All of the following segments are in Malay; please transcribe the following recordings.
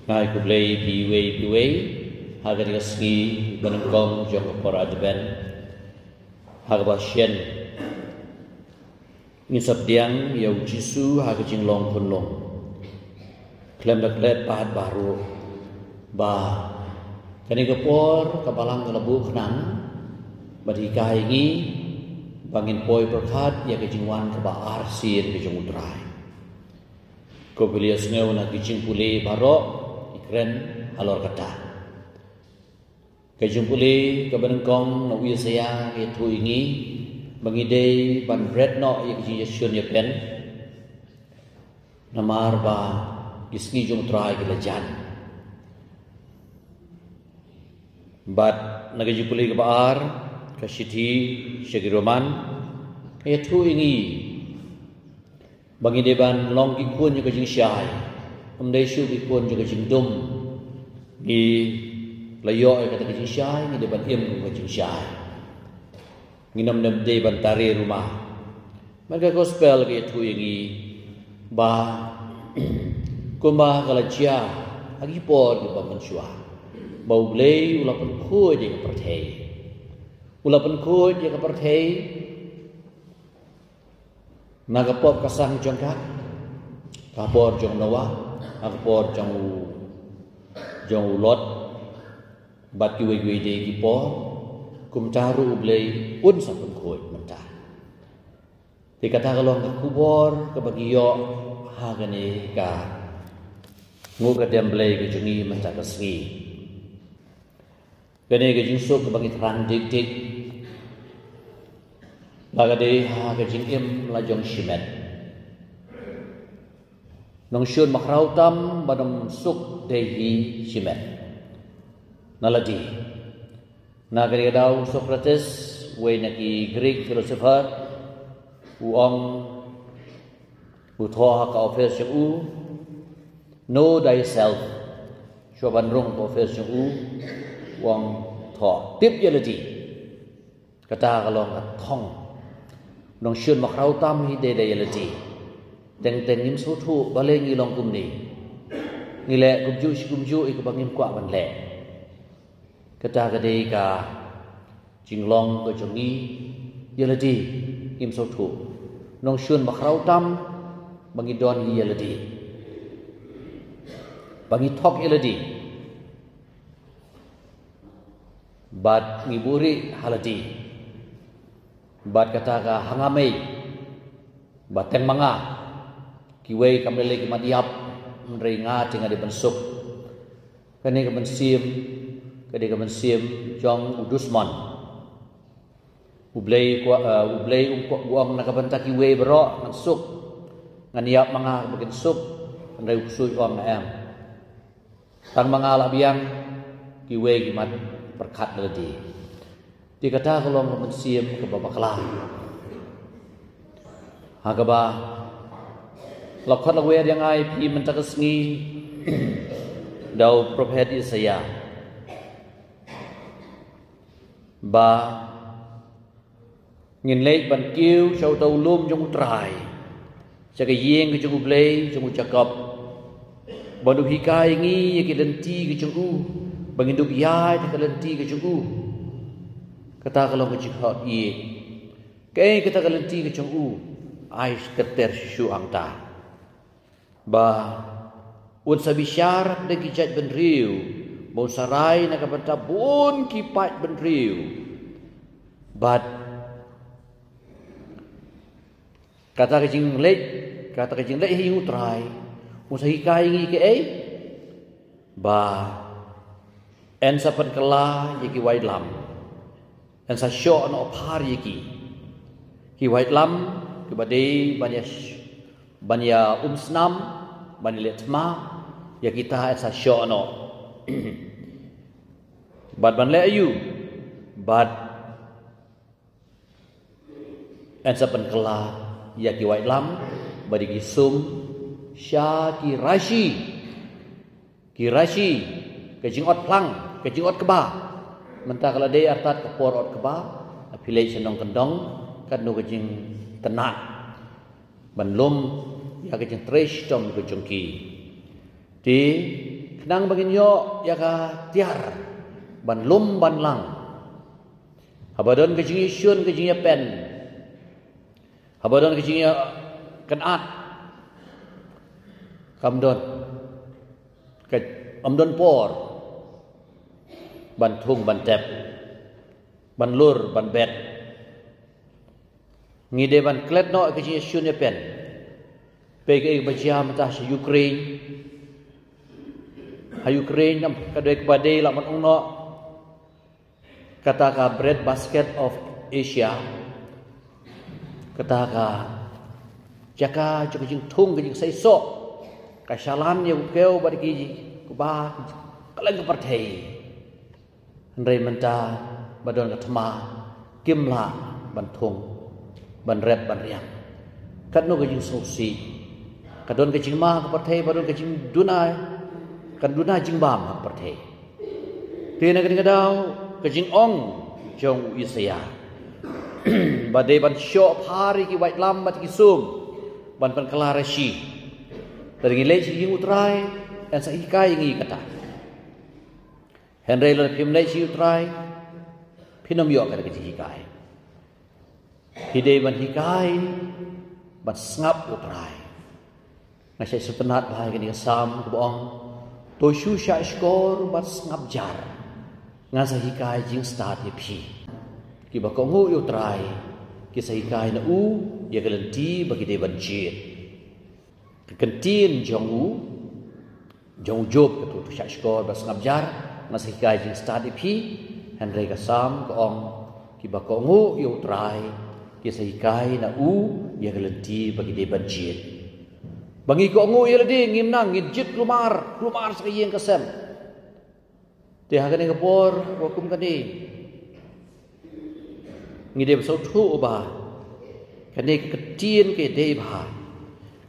ngai ku blei piwe haga ni ski benengkong jong por adben haga ba shen ni sabdiang yau jisu haga jinglong punlong klem dak let pahat baru ba kani ke por kabalang kalabu khnang badi kai ngi bangin poi berkat ya ke jingwan ke ba arsir ke jong utrai ko bilias ngeu na ke jing puli baro ikren alor kata ke jing puli ke benengkong na uya saya ke tu ingi bangide ban bread no ya ke jing yasun ya pen namar ba isni jong utrai ke lejan bat nagaji puli ke baar ke sithi segiroman ya tu ingi bangi deban long ki kun ke jing syai umdai shu ki kun ke jing dum di layo ke kata jing syai ni deban im ke jing syai nginam nam de ban tari rumah maka gospel ke tu ingi ba kumba kala chia agi por ke ba mensyua bau blei ulapan khoi je ke perthei ulapan khoi je ke perthei naga pop kasang jongkat kapor jong nawa kapor jong ulot bat ki we de ki por kum taru blei un sapun khoi mentah ti kata kalong ka kubor ke bagiyo ha gane ka ngu ka dem blei ke jungi mentah ka sri gane ke jingsuk ke bagi terang dik laga de ha ke jing im la jong shimet nong shun makrau tam badam suk de hi shimet naladi nagari dau Socrates we naki Greek philosopher uong utho ka ofes u know thyself choban rong ka ofes u uong tho tip yeladi kata kalong thong nong shun makrau tam hi de yeladi teng nim su thu bale ngi long kum ni ngi le kum ju ik bangim kwa ban le kata kade ka jinglong ko jongi yeladi im su thu nong shun makrau tam bangi don hi yeladi bangi thok yeladi bat ngiburi haladi bat kata ka hangamei bateng manga kiwei kamlele ki madiap mrenga tinga de bensuk kane ka bensim kade ka bensim jong udusman ublei ko buang na kabanta kiwei bro mansuk nganiap manga bagen sup ndai usui on na em tang manga la biang kiwei ki mat perkat ledi dikata kalau mensiam ke babaklah hagaba lakhat lawe yang ai pi mentakasngi dau prophet Isaiah ba ngin lek ban kiu sau tau lum jong utrai jaga yeng ke jong blei jong cakap bandu hikai ngi ye denti ke jong u banginduk yai ke denti ke jong u kata kalau ke jihad ye kai kata kalenti ke jong u ai keter shu angta ba un sabisyar de kijat ben riu bon sarai na kabanta bon kipat ben riu but kata ke jing lek hi utrai musahi kai ngi ke ai ba en sapan kala ye ki wai lam en sa sho no par ye ki wai lam ke badai banya umsnam bani letma ya kita esa syo no bad ban le ayu bad esa pen kala ya ki wai lam badi ki sum sya ki rashi ke jingot plang ke jingot keba mentah kala de artat ke por ot keba apilai senong kendong kan no ke jing tenak ban lum ya ke jing tresh tom ke jongki di kenang bagin yo ya ka tiar ban lum ban lang habadon ke jing isyun ke jing pen habadon ke jing kanat kamdon ke amdon por ban thung ban tep ban lur ban bet ngide ban klet no ke jing isyun ya pen pe ke bajia mata si Ukraine ha Ukraine nam kadai kebadai la man ongno kata ka bread basket of Asia kata ka jaka jung jing thung ke jing sai so ka shalan ye keu bad ki ku ba kalang ka parthei rei menta badon ka thma kimla ban thung ban ret ban riang kat no ke jing so si kadon ke jing ma ka parthei badon ke jing dunai kan dunai jing bam ka parthei tina ke dau ke jing ong jong Isaya badai ban syo phari ki wait lam mat ki sum ban pan kala rashi dari le chi utrai en sa ikai ngi kata henry le pim le chi utrai pinom yo ka ke chi ikai hidei ban hikai ban ngap utrai ngasai sepenat bahai ke ni sam ku bong to shu sha skor ban ngap jar ngasa hikai jing start ye phi ki ba ko ngu utrai ki sa hikai na u ye galenti bagi de ban jit kentin jong u jong job ke tu sha skor ban ngap jar ngasa hikai jing start ye phi henry ka sam ko ong ki ba ko ngu utrai ki sa hikai na u ye galenti bagi de ban jit bangi ko ngu ye di ngim nang ngin jit lumar sa yeng kasem te ha kani kapor ko kum kani ngide so thu ba kani ke tien ke de ba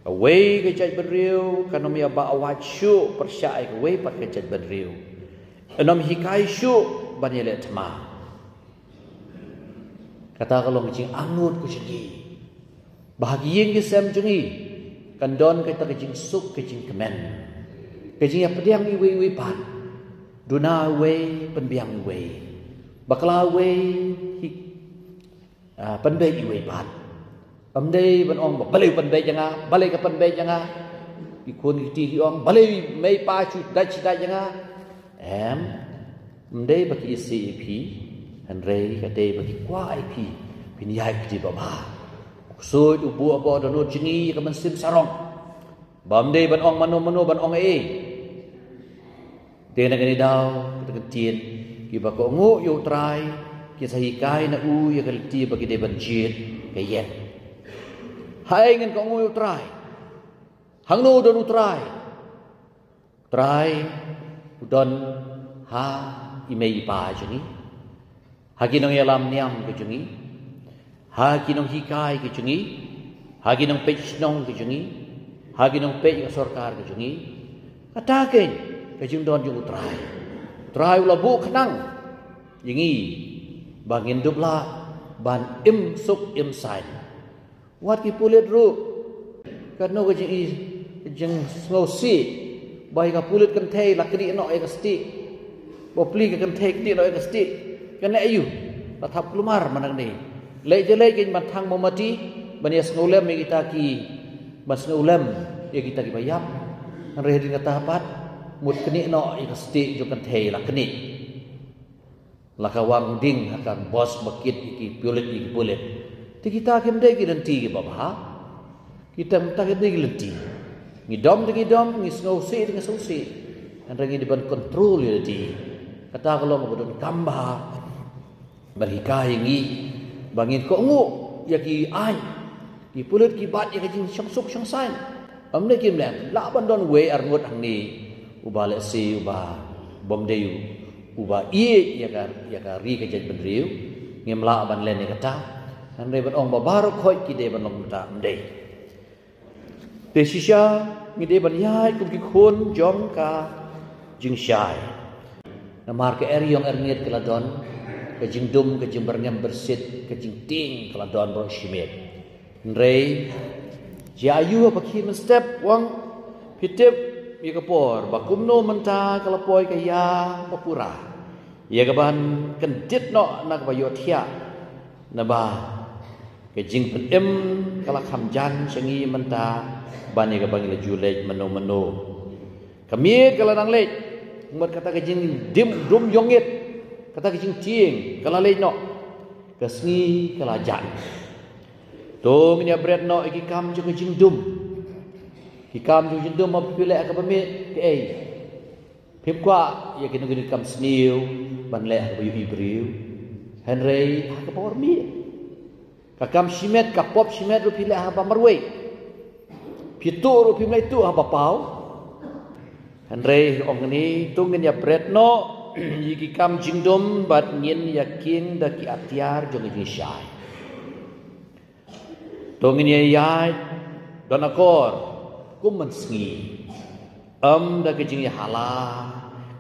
away ke jaj beriu kanom ya ba awat shu persyai ke way pat ke jaj beriu enom hikai shu banile thma kata kalau nging angut ku sini bahagian ke sem jungi kandon ke ta ke jing suk ke jing kemen ke jing apa diang wi pat duna we penbiang we bakla we penbei we pat amdei ban ong balai penbei janga balai ka penbei janga ikun ti ong balai mei pa chu dai chita janga em amdei baki CP hanrei ka dei baki kwa IP pin yai pti baba soi ubu abo dono jingi ka man sim sarong bamdei ban ong mano ban ong Tena kani daw kita tien ki ba ko ngu yo trai ki sahi kai na u ya kalti ba ki de ban jit ke yen hai ngen ko ngu yo trai hang no don trai udon ha imei pa juni ha ki nong yalam niam ke juni ha ki nong hikai ke juni ha ki nong pech nong ke juni ha ki nong pech sarkar ke juni kata ken kajing don jung trai ula bu khnang yingi bangin dubla ban im suk im sain wat ki pulit ru kan no kajing ngau si bai ka pulit kan thei lakri no e ka sti bo pli ka kan thei kti no e ka sti kan ayu la thap lumar manang ni le je le kin ban thang momati ban yes ngulem mi kita ki bas ngulem ye kita ki bayap re din kata pat mut keni no ikasti jo kan thei la keni la ka wang ding akan bos bakit iki pulit ti kita kem de ki lenti ki baba kita mta ki de ki lenti ngidom ngisngau se de ngisau se kan rangi di ban control ye di kata kalau ngobodon kamba berhikai ngi bangin ko ngu ya ki ai ki pulit ki bat ya ki jing suk syong sain amne kim len la ban don we arngot hang ni uba le si uba bom deyu uba ie ya ka ri ka jaj benriu ngem la ban len ni kata an re ban ong ba bar khoi ki de ban long ta mdei te shisha ngi de ban yai kum ki khon jom ka jing shai na mar ke yong ngiet kala don ka jing dum ka jing berngam bersit ka jing ting kala don bro shimet re jayu apa ki step wang pitip ia kapor bakum no menta kalapoi kaya papura ia kaban kendit no nak bayotia naba kejing penem kala khamjan sengi menta bani kabang la julej meno kami kala nang lej umat kata kejing dim dum yongit kata kejing tieng kala lej no kasngi kala jan tong nya bret no iki kam jo kejing dum Hikam ju jendum ma pilek ka pamit ke ai. Phim kwa ya kinu kinu kam sniu ban le ka yu ibriu. Henry ha ka por mi. Ka kam simet ka pop simet ru pilek ha ba marwe. Pitu ru pim lai tu ha ba pau. Henry ong ni tungin ya bret no yiki kam jingdum bat nyen yakin da ki atiar jong ji syai. Tungin ya yai donakor kum mensengi da kejing hala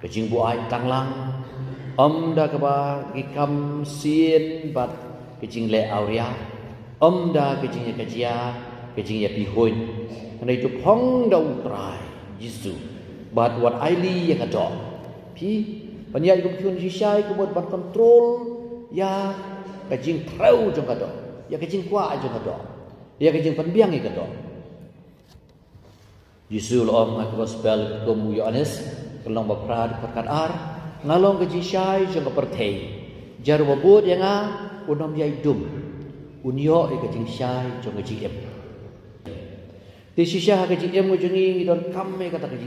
kejing buai tanglang da kaba kikam sien bat kejing le auria da kejing kejia kejing ya pihoin ana itu phong da utrai Yesu bat wat aili yang ada pi panyai kum kyun sisai kum bat kontrol ya kejing trau jong kado ya kejing kwa jong kado ya kejing panbiang ya kado Yesus om aku gospel kamu Yohanes kelong baprad perkat ar ngalong ke jisai jeng pertei jaru babut yang unom yai dum unyo ke jing sai jeng ke jim ti sisa ke jim mo jeng ni don kamme kata ke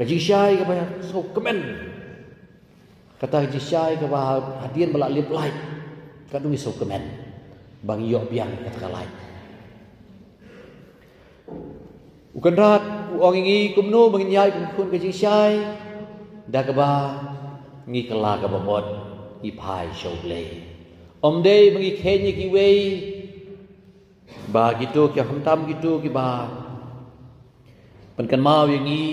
jisai ke banyak so kemen kata ke jisai ke bah hadian balak lip light kadung so kemen bang yo biang kata kalai Ukan rat uang ingi kumno menginyai kumkun ke jisai dah keba ngi kela keba mod i pai shoble om dei mengi kenyi ki wei ba gitu ki hamtam gitu ki ba penkan mau yang ngi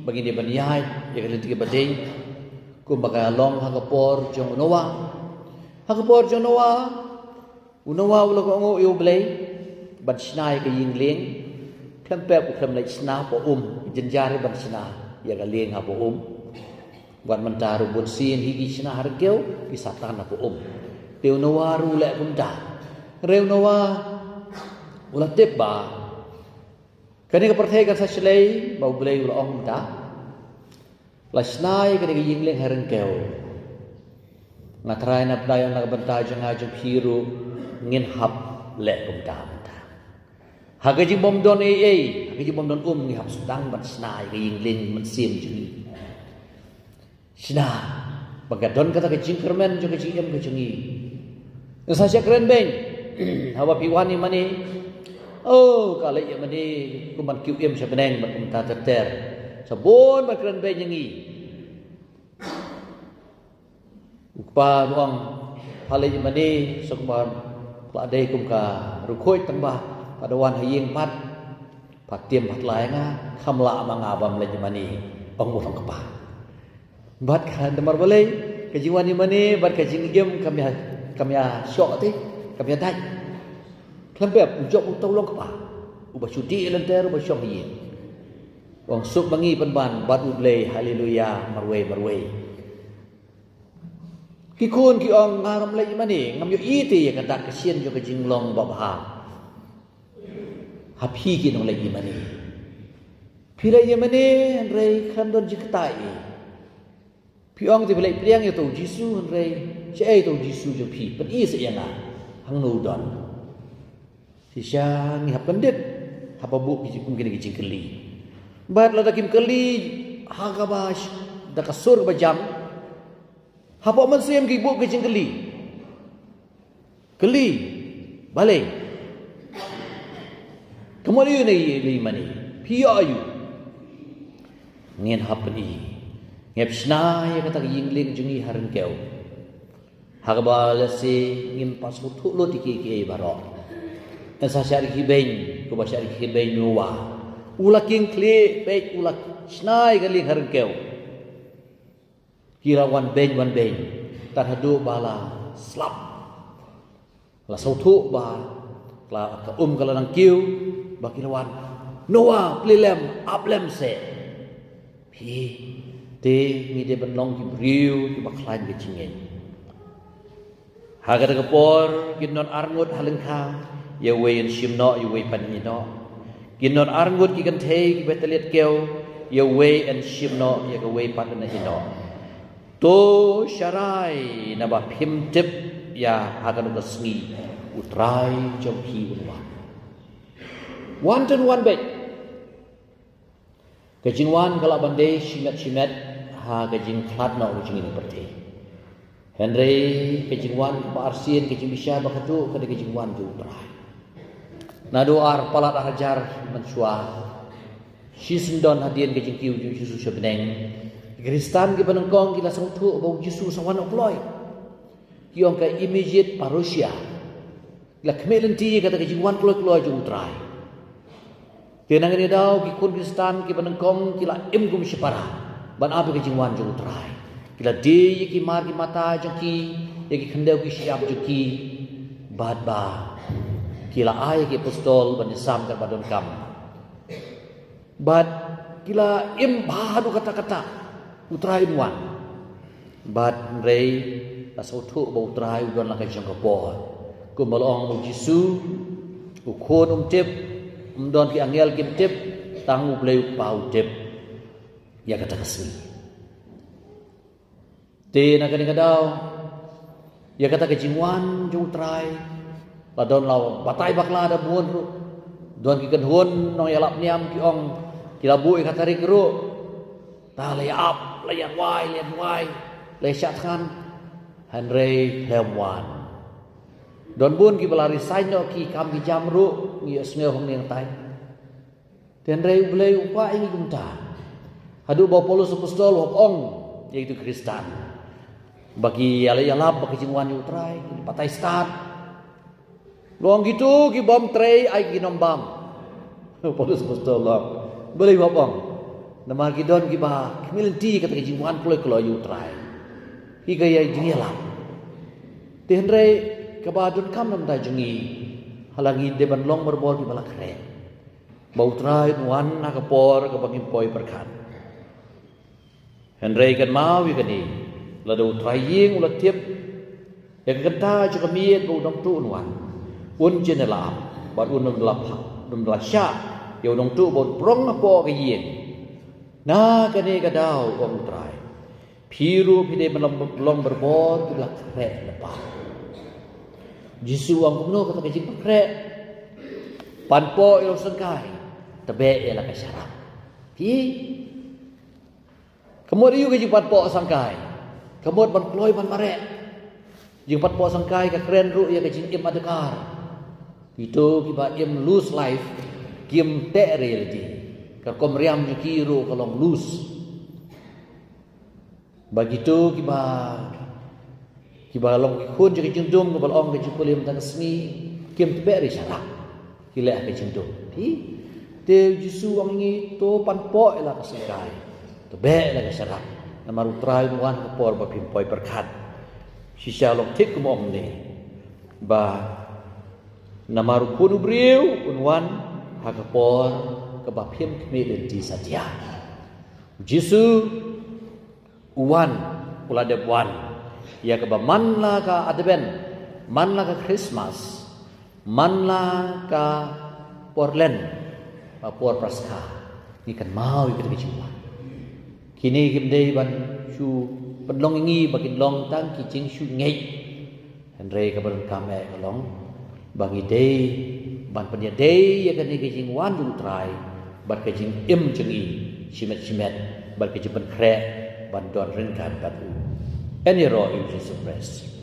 bagi dia baniai ya kali tiga badai kum bagai long hakapor jong noa unowa ulo ko ngo yo blei ban snai ke ying leng Klam pep klam lai sna po jenjare ban sna ya ga leng ha po wan mentaru bun sin higi sna har keu ki satan ha po teu nawaru le bunda reu nawa ula tep ba kani ka perthai ka saslei bau blei ula ong ta la snai kani ga ying leng har keu ngatrai na pdai na banta jang ha jang phiru ngin hap le bunda Hagaji bom don hagaji bom don ni hap sudang ban snai ke ying ling man sim juni. Sna bagadon kata ke jingkermen jo ke jingem ke jungi. Ngasasya keren ben. Hawa piwani mani. Oh kala ya mani kuman QM sa beneng bat kumta terter. Sabon ba keren ben yangi. Upa ruang hala ya mani sokban pladai kumka rukhoi tambah pada wan haying pat patiem pat lainga kamla mangabam le mani ong murang kepa bat kan demar boleh kejiwan ni mani bat kejing gem kami syok ti kami dai klembep ujok utolong kepa ubah sudi lenter ubah syok yin wong suk bangi penban bat uble haleluya marwe kikun ki ong ngaram le mani ngam yo iti ya kadak kesien jo kejing long babha Hapi kinong lagi mani. Pilai ye mani rei khandon jiktai. Piong ti pilai priang ye to Jisu rei chei to Jisu jo pi pen i se yana hang no don. Si sya ngi hap pendit hapa bu ki kum kini ki keli. Bat la dakim keli haga bas da kasur ba jam. Hapa man sem ki bu ki keli. Keli balik Kemana ni mani? Pia ayu. Ngin hapni. Ngep sna ya kata ying ling jungi harin keu. Hagba lesi ngim pas mutu lo tiki ki barok. Esa syari kiben, ko ba syari kiben nuwa. Ula king kle pe ula sna ya ling harin keu. Kira wan ben tan hadu bala slap. La sautu ba la ka kalau nang kiu baki lawan Noah plilem ablem se pi te mi de ban long ki briu ki baklan ke cingen haga de por kin non arngut halengka ye we in shimno ye we pan ni no kin non arngut ki kan the ki betelet keu ye we in shimno ye ke we pan na no to sharai na ba phim tip ya haga no sngi utrai jom ki unwa one to one bet kejingwan kalau bandai shimet ha kejing khat na ujing ini perti Henry kejingwan ba arsin kejing bisa bakatu kada kejingwan ju utrai na doar palat hajar mensua sisendon hadien kejing kiu ju Yesus sebeneng Kristan ki penengkong kila sautu bau Yesus sawan oploy kiong ka immediate parousia la kmelenti kata kejingwan kloy ju utrai Kenang ni daw ki kun Kristan ki penengkong kila im gum separa ban abe ke jingwan jung utrai kila de ki mar ki mata jaki ki khendau ki siap jaki bad ba kila ai ki apostol ban sam kan badon kam bad kila im badu kata-kata utrai wan bad rei asautu ba utrai don la ka jang ko ku malong Jisu ku kon tip Don ki angel kim tip tangu play pau tip ya kata kesini te na kani kadau ya kata kejingwan jung trai la don law batai bakla da buon ru don ki kan hon nong yalap niam ki ong ki labu i kata rik ru ta le ap le yan wai le shat khan hanrei hemwan Don bun ki balari saino ki kam ki jamru ngi sneu hong ning tai. Ten rei blei upa ingi gumta. Hadu ba Paulus apostol hok ong yaitu Kristan. Bagi yale yalap bagi jingwan utrai ki patai start. Luang gitu ki bom trei ai ki nombam. Paulus apostol lo. Boleh bapong. Nama ki don ki ba kemilenti kata ki jingwan kloy utrai. Ki gaya jingelap. Ten rei kabadun kam nam da jungi halangi deban long berbol di balak kre bau trai wan na kapor ka bangim poi perkan Henry kan mau wi kani la do trai ying ula tiep ya kata juga miet bau dong tu wan un jenela ba un dum la sha yo dong tu bau prong apo ka ying na kani ka dau om trai piru pide long berbol di balak kre lepas Jisu ang kumno kata kajing pakre panpo ilo sengkai tebe ela ka syarap ki kemod iu kajing panpo sangkai kemod ban kloy ban mare jing panpo sangkai ka kren ru ya kajing im adekar itu kiba im lose life kim te reality ka komriam ki ru kalong lose begitu kiba long kun je jingdum ko balong ke jukulim tan sni kim tebe ri syarap kila ke jingdum ti te Jisu ang ngi to panpo ela ka sangkai tebe ela ka syarap namaru trai wan ko por ba pimpoi berkat sisa long tik ko om ne ba namaru kunu briu unwan ha ka por ka ba pim kme di satia Jisu uwan ulade wan ya ke manla ka advent manla ka Christmas manla ka porlen por praska ni kan mau ikut ke jiwa kini kimdei ban shu penlong ingi bakin long tang kicing shu ngei Henry ka ban kame long bangi dei ban penya dei ya kan ni kicing wan du trai ban kicing im jengi simet ban kicing ban kre ban don ren kan batu Any raw in Jesus Christ.